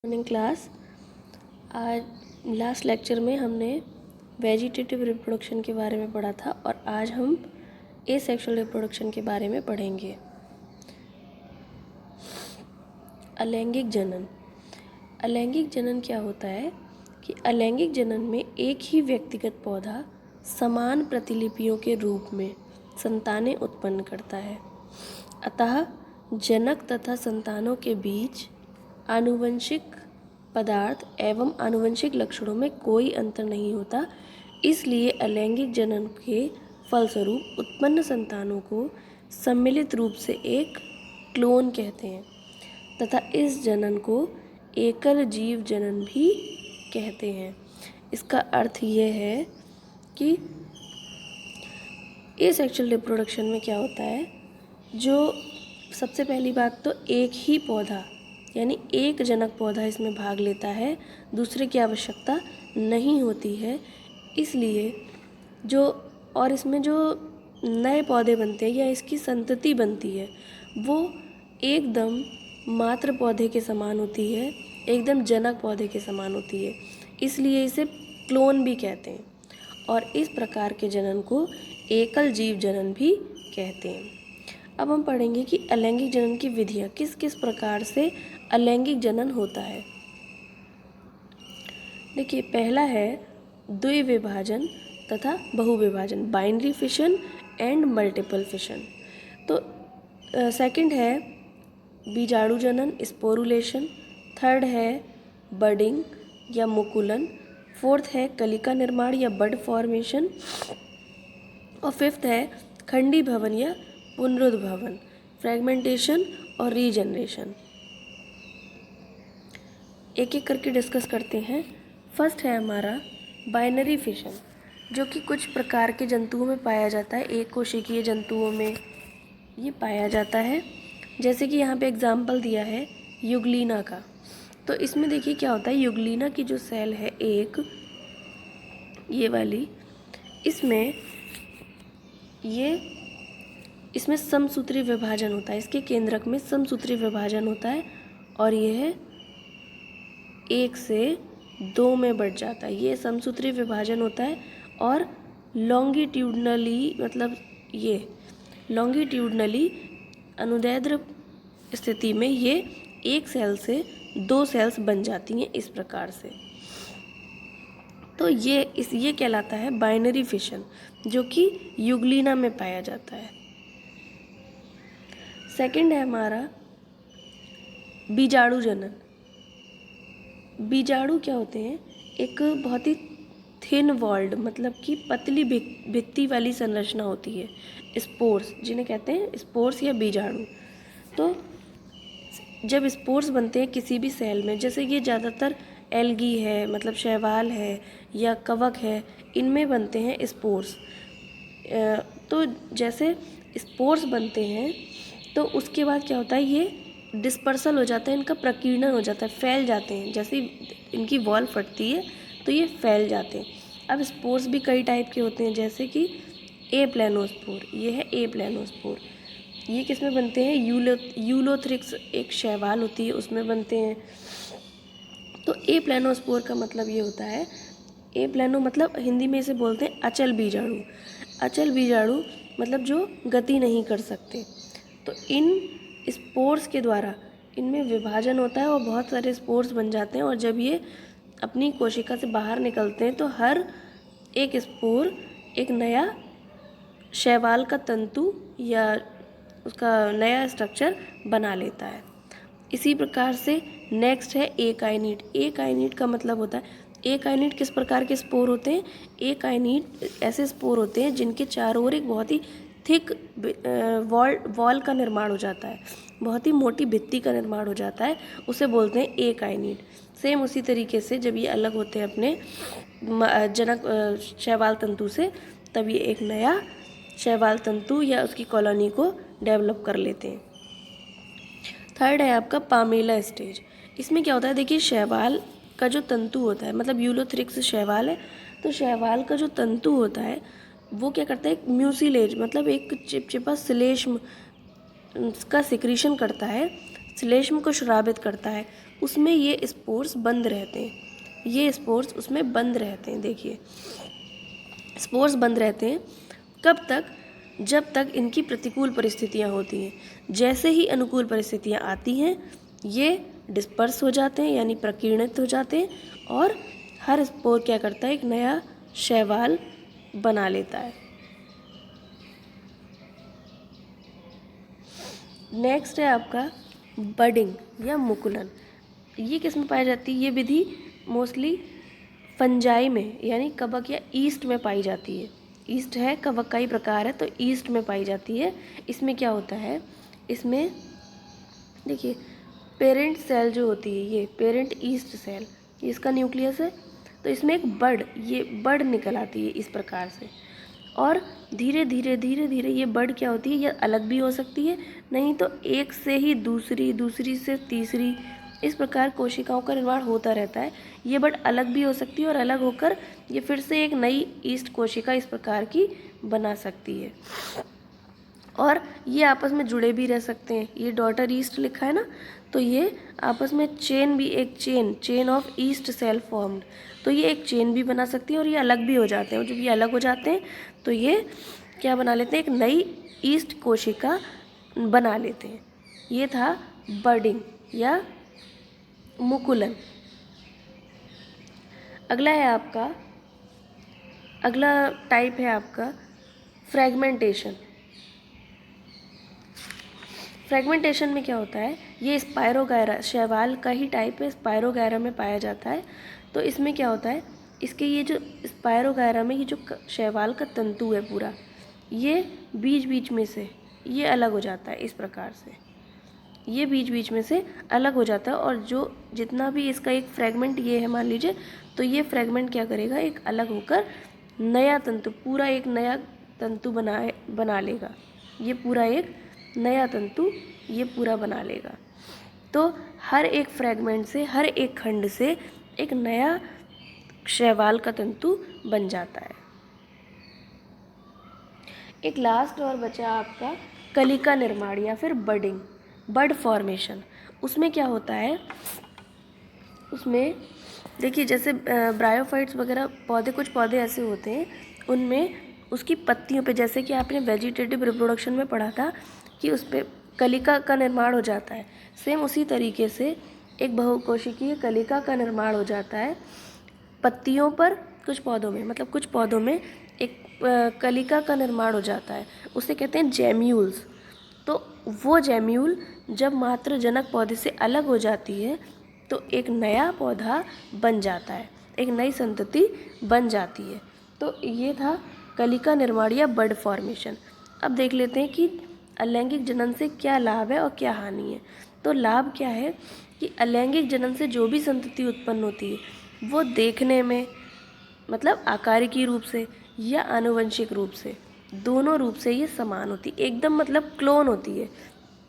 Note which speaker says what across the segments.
Speaker 1: Morning class. आज last lecture में हमने वेजिटेटिव रिप्रोडक्शन के बारे में पढ़ा था और आज हम एसेक्सुअल रिप्रोडक्शन के बारे में पढ़ेंगे। अलैंगिक जनन। अलैंगिक जनन क्या होता है कि अलैंगिक जनन में एक ही व्यक्तिगत पौधा समान प्रतिलिपियों के रूप में संतानें उत्पन्न करता है, अतः जनक तथा संतानों के बीच आनुवंशिक पदार्थ एवं आनुवंशिक लक्षणों में कोई अंतर नहीं होता। इसलिए अलैंगिक जनन के फलस्वरूप उत्पन्न संतानों को सम्मिलित रूप से एक क्लोन कहते हैं तथा इस जनन को एकल जीव जनन भी कहते हैं। इसका अर्थ ये है कि एसेक्सुअल रिप्रोडक्शन में क्या होता है, जो सबसे पहली बात तो एक ही पौधा यानी एक जनक पौधा इसमें भाग लेता है, दूसरे की आवश्यकता नहीं होती है। इसलिए इसमें जो नए पौधे बनते हैं या इसकी संतति बनती है वो एकदम मात्र पौधे के समान होती है, एकदम जनक पौधे के समान होती है। इसलिए इसे क्लोन भी कहते हैं और इस प्रकार के जनन को एकल जीव जनन भी कहते हैं। अब हम पढ़ेंगे कि अलैंगिक जनन की विधियाँ किस किस प्रकार से अलैंगिक जनन होता है। देखिए, पहला है द्विविभाजन तथा बहुविभाजन, binary fission and multiple fission. तो सेकंड है बीजाणु जनन, स्पोरुलेशन। थर्ड है बडिंग या मुकुलन। फोर्थ है कलिका निर्माण या बड फॉर्मेशन। और फिफ्थ है खंडी भवन या पुनरुद्भवन, फ्रेगमेंटेशन और रीजनरेशन। एक एक करके डिस्कस करते हैं। फर्स्ट है हमारा बाइनरी फिशन, जो कि कुछ प्रकार के जंतुओं में पाया जाता है, एक कोशिकीय जंतुओं में ये पाया जाता है। जैसे कि यहाँ पे एग्जाम्पल दिया है युगलीना का। तो इसमें देखिए क्या होता है, युगलीना की जो सेल है एक ये वाली, इसमें समसूत्री विभाजन होता है, इसके केंद्रक में समसूत्री विभाजन होता है और यह 1 से 2 में बढ़ जाता है। ये समसूत्री विभाजन होता है और लॉन्गिट्यूडनली अनुदैर्ध्य स्थिति में ये 1 सेल से 2 सेल्स बन जाती हैं इस प्रकार से। तो ये कहलाता है बाइनरी फिशन, जो कि युगलीना में पाया जाता है। सेकंड है हमारा बीजाणु जनन। बीजाणु क्या होते हैं, एक बहुत ही थिन वॉल्ड मतलब कि पतली भित्ति वाली संरचना होती है, स्पोर्स जिन्हें कहते हैं, स्पोर्स या बीजाणु। तो जब स्पोर्स बनते हैं किसी भी सेल में, जैसे ये ज़्यादातर एल्गी है मतलब शैवाल है या कवक है, इनमें बनते हैं स्पोर्स। तो जैसे स्पोर्स बनते हैं तो उसके बाद क्या होता है, ये डिस्पर्सल हो जाता है, इनका प्रकीर्णन हो जाता है, फैल जाते हैं। जैसे इनकी वॉल फटती है तो ये फैल जाते हैं। अब स्पोर्स भी कई टाइप के होते हैं, जैसे कि ए प्लेनोस्पोर, ये है ए प्लेनोस्पोर। ये किस में बनते हैं, यूलोथ्रिक्स एक शैवाल होती है उसमें बनते हैं। तो ए प्लेनोस्पोर का मतलब ये होता है, ए प्लेनो मतलब हिंदी में इसे बोलते हैं अचल बीजाणु। अचल बीजाणु मतलब जो गति नहीं कर सकते। तो इन स्पोर्स के द्वारा इनमें विभाजन होता है और बहुत सारे स्पोर्स बन जाते हैं और जब ये अपनी कोशिका से बाहर निकलते हैं तो हर एक स्पोर एक नया शैवाल का तंतु या उसका नया स्ट्रक्चर बना लेता है। इसी प्रकार से नेक्स्ट है एकाइनीट। एकाइनीट का मतलब होता है, एकाइनीट किस प्रकार के स्पोर होते हैं, एकाइनीट ऐसे स्पोर होते हैं जिनके चारों ओर एक बहुत ही थिक वॉल का निर्माण हो जाता है, बहुत ही मोटी भित्ति का निर्माण हो जाता है, उसे बोलते हैं एकाइनीट। सेम उसी तरीके से जब ये अलग होते हैं अपने जनक शैवाल तंतु से, तब ये एक नया शैवाल तंतु या उसकी कॉलोनी को डेवलप कर लेते हैं। थर्ड है आपका पामेला स्टेज। इसमें क्या होता है, देखिए शैवाल का जो तंतु होता है, मतलब यूलोथ्रिक्स शैवाल है, तो शैवाल का जो तंतु होता है वो क्या करता है, एक म्यूसिलेज मतलब एक चिपचिपा श्लेष्म का सिक्रीशन करता है श्लेष्म को स्रावित करता है, उसमें ये स्पोर्स बंद रहते हैं। ये स्पोर्स उसमें बंद रहते हैं। देखिए, स्पोर्स बंद रहते हैं कब तक? जब तक इनकी प्रतिकूल परिस्थितियाँ होती हैं। जैसे ही अनुकूल परिस्थितियाँ आती हैं, ये डिस्पर्स हो जाते हैं, यानी प्रकीर्णित हो जाते हैं, और हर स्पोर क्या करता है? एक नया शैवाल बना लेता है। नेक्स्ट है आपका बडिंग या मुकुलन। ये किस में पाई जाती है? ये विधि मोस्टली फंजाई में, यानी कवक या ईस्ट में पाई जाती है। ईस्ट है, कवक का ही प्रकार है, तो ईस्ट में पाई जाती है। इसमें क्या होता है? इसमें देखिए, पेरेंट सेल जो होती है, ये पेरेंट ईस्ट सेल, ये इसका न्यूक्लियस है। तो इसमें एक ये बड निकल आती है इस प्रकार से, और धीरे धीरे ये बड क्या होती है? ये अलग भी हो सकती है, नहीं तो एक से ही दूसरी, दूसरी से तीसरी, इस प्रकार कोशिकाओं का निर्माण होता रहता है। ये बड अलग भी हो सकती है, और अलग होकर ये फिर से एक नई ईस्ट कोशिका इस प्रकार की बना सकती है। और ये आपस में जुड़े भी रह सकते हैं। ये डॉटर ईस्ट लिखा है ना, तो ये आपस में चेन भी, एक chain of yeast cell formed, तो ये एक चेन भी बना सकती है, और ये अलग भी हो जाते हैं। और जब ये अलग हो जाते हैं तो ये क्या बना लेते हैं? एक नई ईस्ट कोशिका बना लेते हैं। ये था बडिंग या मुकुलन। अगला टाइप है आपका फ्रेगमेंटेशन। फ्रेगमेंटेशन में क्या होता है? ये स्पायरोगायरा, शैवाल का ही टाइप है, स्पायरोगायरा में पाया जाता है। तो इसमें क्या होता है? इसके ये जो स्पायरोगायरा में ये जो शैवाल का तंतु है पूरा, ये बीच बीच में से ये अलग हो जाता है। इस प्रकार से ये बीच बीच में से अलग हो जाता है, और जो जितना भी इसका एक फ्रेगमेंट ये है मान लीजिए, तो ये फ्रेगमेंट क्या करेगा? एक अलग होकर नया तंतु, पूरा एक नया तंतु बना लेगा। ये पूरा एक नया तंतु ये पूरा बना लेगा। तो हर एक फ्रेगमेंट से, हर एक खंड से एक नया शैवाल का तंतु बन जाता है। एक लास्ट और बचा आपका कलिका निर्माण या फिर बडिंग, बड फॉर्मेशन। उसमें क्या होता है? उसमें देखिए, जैसे ब्रायोफाइट्स वगैरह पौधे, कुछ पौधे ऐसे होते हैं, उनमें उसकी पत्तियों पे, जैसे कि आपने वेजिटेटिव रिप्रोडक्शन में पढ़ा था कि उस पर कलिका का निर्माण हो जाता है, सेम उसी तरीके से एक बहुकोशिकीय कलिका का निर्माण हो जाता है पत्तियों पर। कुछ पौधों में, मतलब कुछ पौधों में एक कलिका का निर्माण हो जाता है, उसे कहते हैं जेम्यूल्स। तो वो जेम्यूल जब मात्र जनक पौधे से अलग हो जाती है, तो एक नया पौधा बन जाता है, एक नई संतति बन जाती है। तो ये था कलिका निर्माण या बड फॉर्मेशन। अब देख लेते हैं कि अलैंगिक जनन से क्या लाभ है और क्या हानि है। तो लाभ क्या है कि अलैंगिक जनन से जो भी संतति उत्पन्न होती है वो देखने में, मतलब आकारिकी रूप से या आनुवंशिक रूप से, दोनों रूप से ये समान होती है, एकदम मतलब क्लोन होती है,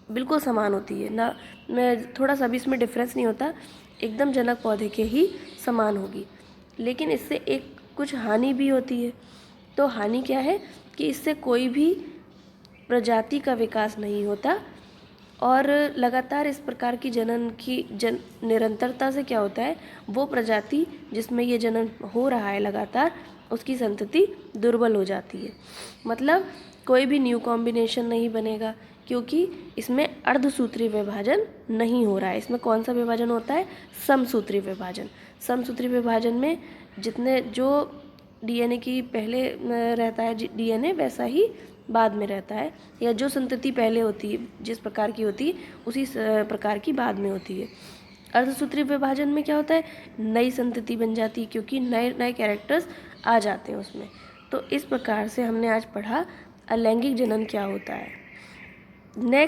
Speaker 1: बिल्कुल समान होती है ना, मैं थोड़ा सा भी इसमें डिफरेंस नहीं होता, एकदम जनक पौधे के ही समान होगी। लेकिन इससे एक कुछ हानि भी होती है। तो हानि क्या है कि इससे कोई भी प्रजाति का विकास नहीं होता, और लगातार इस प्रकार की जनन की निरंतरता से क्या होता है, वो प्रजाति जिसमें ये जनन हो रहा है लगातार, उसकी संतति दुर्बल हो जाती है। मतलब कोई भी न्यू कॉम्बिनेशन नहीं बनेगा, क्योंकि इसमें अर्धसूत्री विभाजन नहीं हो रहा है। इसमें कौन सा विभाजन होता है? समसूत्री विभाजन। समसूत्री विभाजन में जितने जो डीएनए की पहले रहता है डीएनए, वैसा ही बाद में रहता है, या जो संतति पहले होती है जिस प्रकार की होती है उसी प्रकार की बाद में होती है। अर्धसूत्री विभाजन में क्या होता है? नई संतति बन जाती है, क्योंकि नए नए कैरेक्टर्स आ जाते हैं उसमें। तो इस प्रकार से हमने आज पढ़ा अलैंगिक जनन क्या होता है। नेक्स्ट